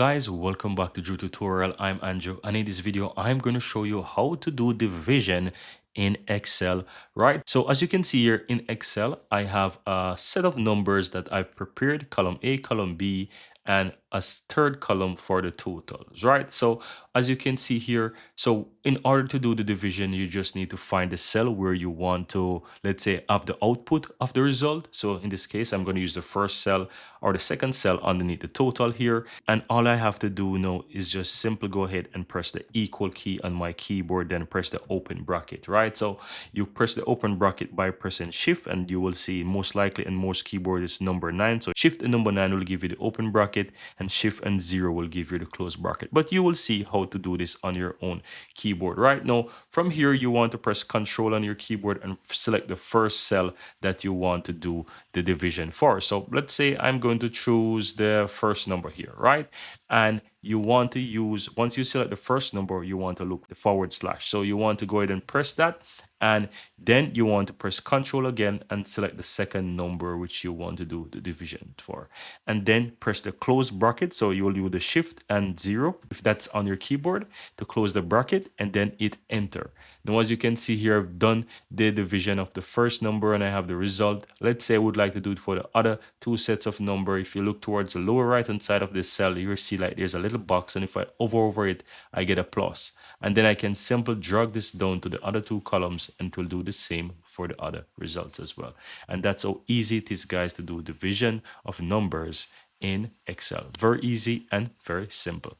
Guys, welcome back to Drew Tutorial. I'm Andrew, and in this video I'm going to show you how to do division in Excel, right? So as you can see here in Excel, I have a set of numbers that I've prepared, column A, column B, and a third column for the totals, right? So as you can see here, so in order to do the division, you just need to find the cell where you want to, let's say, have the output of the result. So in this case, I'm going to use the first cell or the second cell underneath the total here. And all I have to do now is just simply go ahead and press the equal key on my keyboard, then press the open bracket, right? So you press the open bracket by pressing shift, and you will see most likely in most keyboard is number 9. So shift and number 9 will give you the open bracket, and shift and 0 will give you the close bracket. But you will see how to do this on your own keyboard. Right now, from here, you want to press Control on your keyboard and select the first cell that you want to do the division for. So let's say I'm going to choose the first number here, right? And you want to use, once you select the first number, you want to look the forward slash. So you want to go ahead and press that, and then you want to press Control again and select the second number which you want to do the division for, and then press the close bracket. So you will do the shift and 0 if that's on your keyboard to close the bracket, and then hit enter. Now as you can see here, I've done the division of the first number and I have the result. Let's say I would like to do it for the other two sets of number. If you look towards the lower right hand side of this cell, you'll see like there's a little box, and if I hover over it, I get a plus. And then I can simply drag this down to the other two columns, and it will do the same for the other results as well. And that's how easy it is, guys, to do division of numbers in Excel. Very easy and very simple.